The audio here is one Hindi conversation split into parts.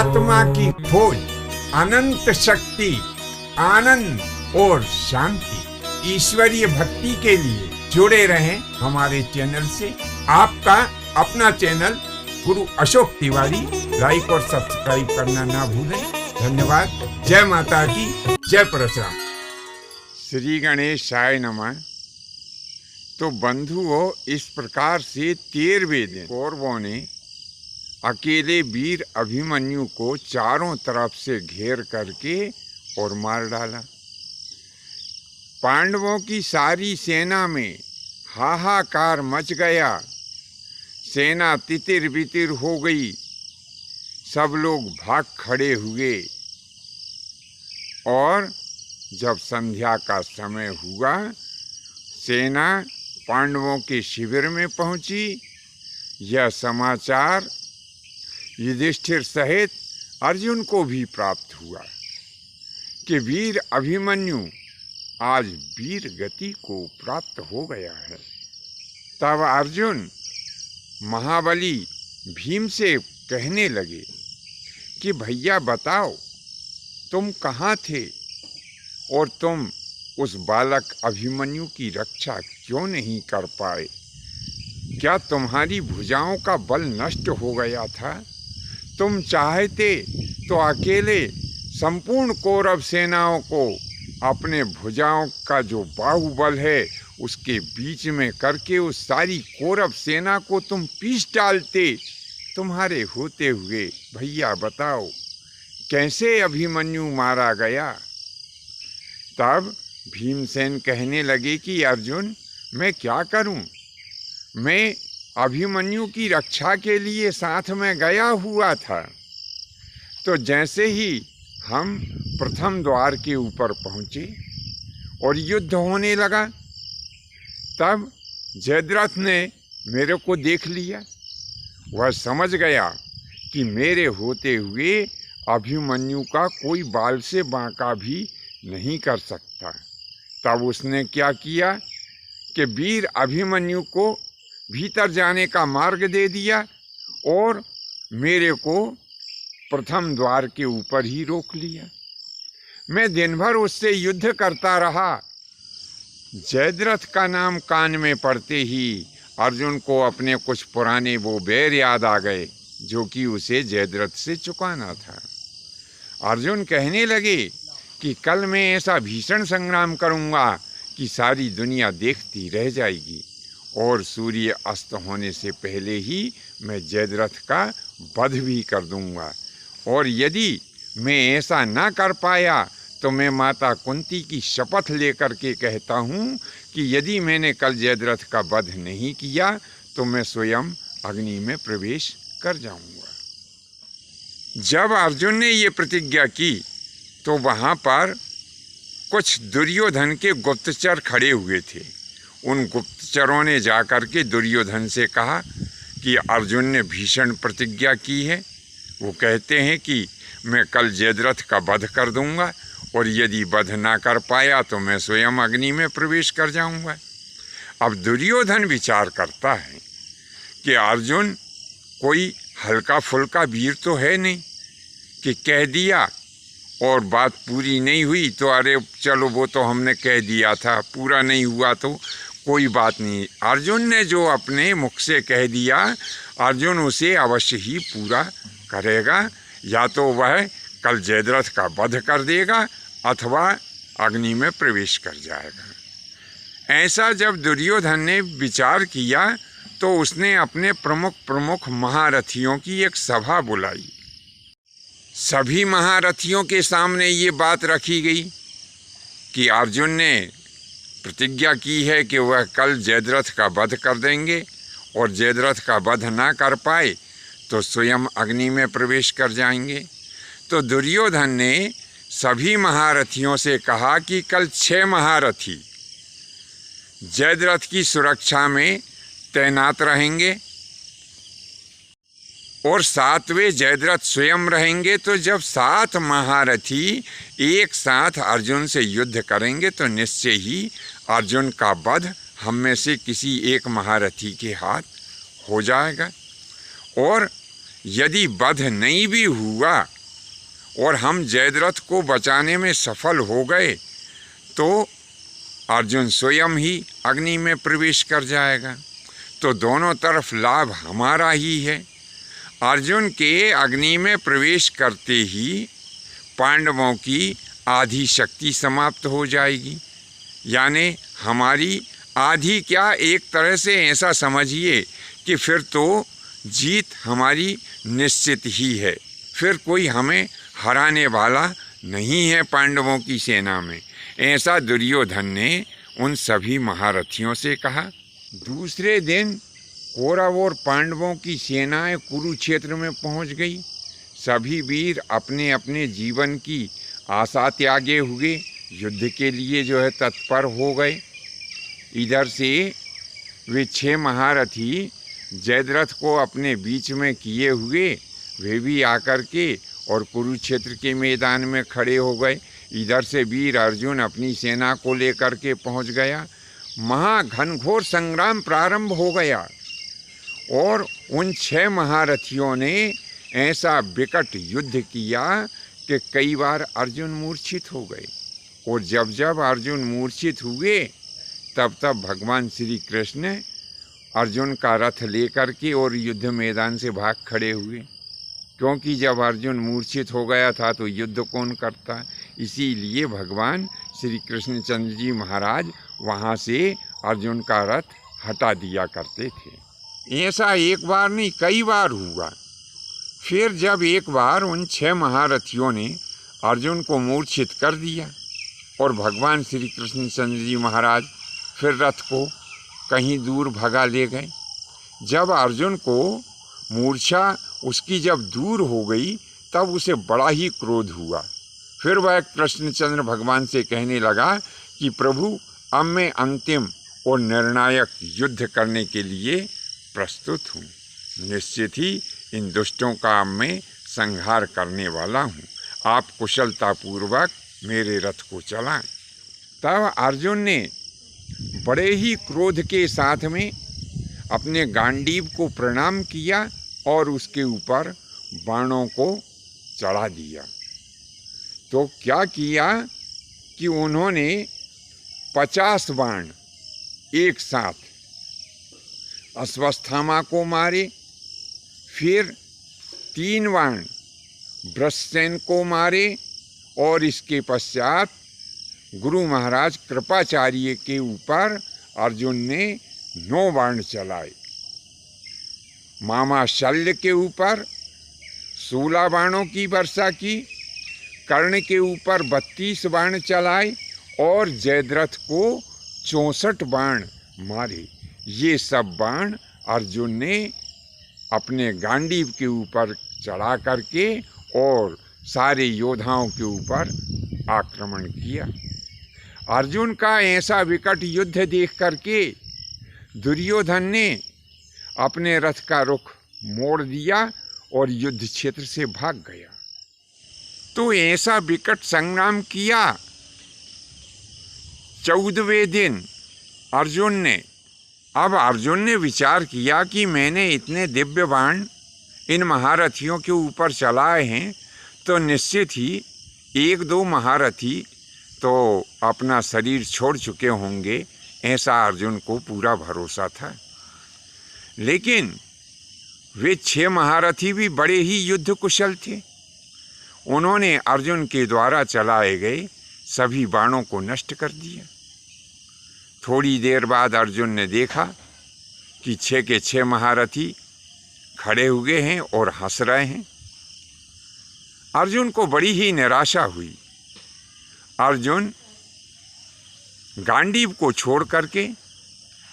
आत्मा की खोज, अनंत शक्ति, आनंद और शांति, ईश्वरीय भक्ति के लिए जुड़े रहें हमारे चैनल से। आपका अपना चैनल गुरु अशोक तिवारी, लाइक और सब्सक्राइब करना ना भूलें। धन्यवाद। जय माता की, जय परशुराम। श्री गणेशाय नमः। तो बंधुओं, इस प्रकार से 13वें दिन कौरवों ने अकेले वीर अभिमन्यु को चारों तरफ से घेर करके और मार डाला। पांडवों की सारी सेना में हाहाकार मच गया। सेना तितिर बितिर हो गई। सब लोग भाग खड़े हुए और जब संध्या का समय हुआ, सेना पांडवों के शिविर में पहुंची। यह समाचार युधिष्ठिर सहित अर्जुन को भी प्राप्त हुआ कि वीर अभिमन्यु आज वीर गति को प्राप्त हो गया है। तब अर्जुन महाबली भीम से कहने लगे कि भैया बताओ, तुम कहाँ थे और तुम उस बालक अभिमन्यु की रक्षा क्यों नहीं कर पाए? क्या तुम्हारी भुजाओं का बल नष्ट हो गया था? तुम चाहते तो अकेले संपूर्ण कौरव सेनाओं को अपने भुजाओं का जो बाहुबल है उसके बीच में करके उस सारी कौरव सेना को तुम पीस डालते। तुम्हारे होते हुए भैया बताओ कैसे अभिमन्यु मारा गया? तब भीमसेन कहने लगे कि अर्जुन, मैं क्या करूं? मैं अभिमन्यु की रक्षा के लिए साथ में गया हुआ था। तो जैसे ही हम प्रथम द्वार के ऊपर पहुंचे और युद्ध होने लगा, तब जयद्रथ ने मेरे को देख लिया। वह समझ गया कि मेरे होते हुए अभिमन्यु का कोई बाल से बांका भी नहीं कर सकता। तब उसने क्या किया कि वीर अभिमन्यु को भीतर जाने का मार्ग दे दिया और मेरे को प्रथम द्वार के ऊपर ही रोक लिया। मैं दिन भर उससे युद्ध करता रहा। जयद्रथ का नाम कान में पड़ते ही अर्जुन को अपने कुछ पुराने वो बैर याद आ गए जो कि उसे जयद्रथ से चुकाना था। अर्जुन कहने लगे कि कल मैं ऐसा भीषण संग्राम करूंगा कि सारी दुनिया देखती रह जाएगी और सूर्य अस्त होने से पहले ही मैं जयद्रथ का वध भी कर दूंगा। और यदि मैं ऐसा ना कर पाया तो मैं माता कुंती की शपथ लेकर के कहता हूँ कि यदि मैंने कल जयद्रथ का वध नहीं किया तो मैं स्वयं अग्नि में प्रवेश कर जाऊंगा। जब अर्जुन ने ये प्रतिज्ञा की तो वहाँ पर कुछ दुर्योधन के गुप्तचर खड़े हुए थे। उन गुप्तचरों ने जाकर के दुर्योधन से कहा कि अर्जुन ने भीषण प्रतिज्ञा की है। वो कहते हैं कि मैं कल जयद्रथ का वध कर दूंगा और यदि वध ना कर पाया तो मैं स्वयं अग्नि में प्रवेश कर जाऊंगा। अब दुर्योधन विचार करता है कि अर्जुन कोई हल्का फुल्का वीर तो है नहीं कि कह दिया और बात पूरी नहीं हुई तो अरे चलो वो तो हमने कह दिया था, पूरा नहीं हुआ तो कोई बात नहीं। अर्जुन ने जो अपने मुख से कह दिया, अर्जुन उसे अवश्य ही पूरा करेगा। या तो वह कल जयद्रथ का वध कर देगा अथवा अग्नि में प्रवेश कर जाएगा। ऐसा जब दुर्योधन ने विचार किया तो उसने अपने प्रमुख महारथियों की एक सभा बुलाई। सभी महारथियों के सामने ये बात रखी गई कि अर्जुन ने प्रतिज्ञा की है कि वह कल जयद्रथ का वध कर देंगे और जयद्रथ का वध ना कर पाए तो स्वयं अग्नि में प्रवेश कर जाएंगे। तो दुर्योधन ने सभी महारथियों से कहा कि कल 6 महारथी जयद्रथ की सुरक्षा में तैनात रहेंगे और 7वें जयद्रथ स्वयं रहेंगे। तो जब 7 महारथी एक साथ अर्जुन से युद्ध करेंगे तो निश्चय ही अर्जुन का वध हम में से किसी एक महारथी के हाथ हो जाएगा। और यदि वध नहीं भी हुआ और हम जयद्रथ को बचाने में सफल हो गए तो अर्जुन स्वयं ही अग्नि में प्रवेश कर जाएगा, तो दोनों तरफ लाभ हमारा ही है। अर्जुन के अग्नि में प्रवेश करते ही पांडवों की आधी शक्ति समाप्त हो जाएगी, यानी हमारी आधी क्या, एक तरह से ऐसा समझिए कि फिर तो जीत हमारी निश्चित ही है, फिर कोई हमें हराने वाला नहीं है पांडवों की सेना में। ऐसा दुर्योधन ने उन सभी महारथियों से कहा। दूसरे दिन कौरव और पांडवों की सेनाएं कुरुक्षेत्र में पहुंच गई। सभी वीर अपने अपने जीवन की आशा त्यागे हुए युद्ध के लिए तत्पर हो गए। इधर से वे 6 महारथी जयद्रथ को अपने बीच में किए हुए वे भी आकर के और कुरुक्षेत्र के मैदान में खड़े हो गए। इधर से वीर अर्जुन अपनी सेना को लेकर के पहुंच गया। महाघनघोर संग्राम प्रारंभ हो गया और उन 6 महारथियों ने ऐसा विकट युद्ध किया कि कई बार अर्जुन मूर्छित हो गए, और जब जब अर्जुन मूर्छित हुए तब तब भगवान श्री कृष्ण अर्जुन का रथ लेकर के और युद्ध मैदान से भाग खड़े हुए, क्योंकि जब अर्जुन मूर्छित हो गया था तो युद्ध कौन करता। इसीलिए भगवान श्री कृष्णचंद्र जी महाराज वहाँ से अर्जुन का रथ हटा दिया करते थे। ऐसा एक बार नहीं, कई बार हुआ। फिर जब एक बार उन 6 महारथियों ने अर्जुन को मूर्छित कर दिया और भगवान श्री कृष्णचंद्र जी महाराज फिर रथ को कहीं दूर भगा ले गए। जब अर्जुन को मूर्छा उसकी जब दूर हो गई तब उसे बड़ा ही क्रोध हुआ। फिर वह कृष्णचंद्र भगवान से कहने लगा कि प्रभु, अब मैं अंतिम और निर्णायक युद्ध करने के लिए प्रस्तुत हूँ। निश्चित ही इन दुष्टों का अब मैं संहार करने वाला हूँ। आप कुशलतापूर्वक मेरे रथ को चलाएं। तब अर्जुन ने बड़े ही क्रोध के साथ में अपने गांडीव को प्रणाम किया और उसके ऊपर बाणों को चढ़ा दिया। तो क्या किया कि उन्होंने 50 बाण एक साथ अश्वत्थामा को मारे, फिर 3 बाण वृषसेन को मारे, और इसके पश्चात गुरु महाराज कृपाचार्य के ऊपर अर्जुन ने 9 बाण चलाए। मामा शल्य के ऊपर 16 बाणों की वर्षा की, कर्ण के ऊपर 32 बाण चलाए और जयद्रथ को 64 बाण मारे। ये सब बाण अर्जुन ने अपने गांडीव के ऊपर चढ़ा करके और सारे योद्धाओं के ऊपर आक्रमण किया। अर्जुन का ऐसा विकट युद्ध देख करके दुर्योधन ने अपने रथ का रुख मोड़ दिया और युद्ध क्षेत्र से भाग गया। तो ऐसा विकट संग्राम किया। 14वें दिन अर्जुन ने विचार किया कि मैंने इतने दिव्य बाण इन महारथियों के ऊपर चलाए हैं, तो निश्चित ही 1-2 महारथी तो अपना शरीर छोड़ चुके होंगे, ऐसा अर्जुन को पूरा भरोसा था। लेकिन वे 6 महारथी भी बड़े ही युद्ध कुशल थे। उन्होंने अर्जुन के द्वारा चलाए गए सभी बाणों को नष्ट कर दिया। थोड़ी देर बाद अर्जुन ने देखा कि 6 के 6 महारथी खड़े हुए हैं और हंस रहे हैं। अर्जुन को बड़ी ही निराशा हुई। अर्जुन गांडीव को छोड़ करके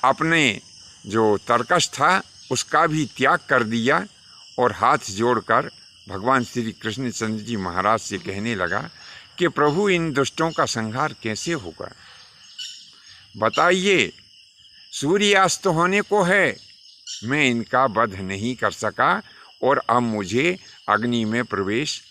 अपने जो तरकश था उसका भी त्याग कर दिया और हाथ जोड़कर भगवान श्री कृष्णचंद्र जी महाराज से कहने लगा कि प्रभु, इन दुष्टों का संहार कैसे होगा, बताइए। सूर्यास्त होने को है, मैं इनका वध नहीं कर सका और अब मुझे अग्नि में प्रवेश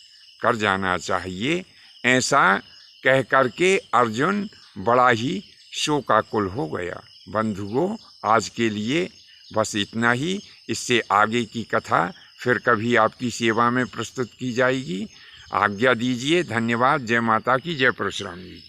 कर जाना चाहिए। ऐसा कह करके अर्जुन बड़ा ही शोकाकुल हो गया। बंधुओं, आज के लिए बस इतना ही। इससे आगे की कथा फिर कभी आपकी सेवा में प्रस्तुत की जाएगी। आज्ञा दीजिए। धन्यवाद। जय माता की, जय परशुराम जी की।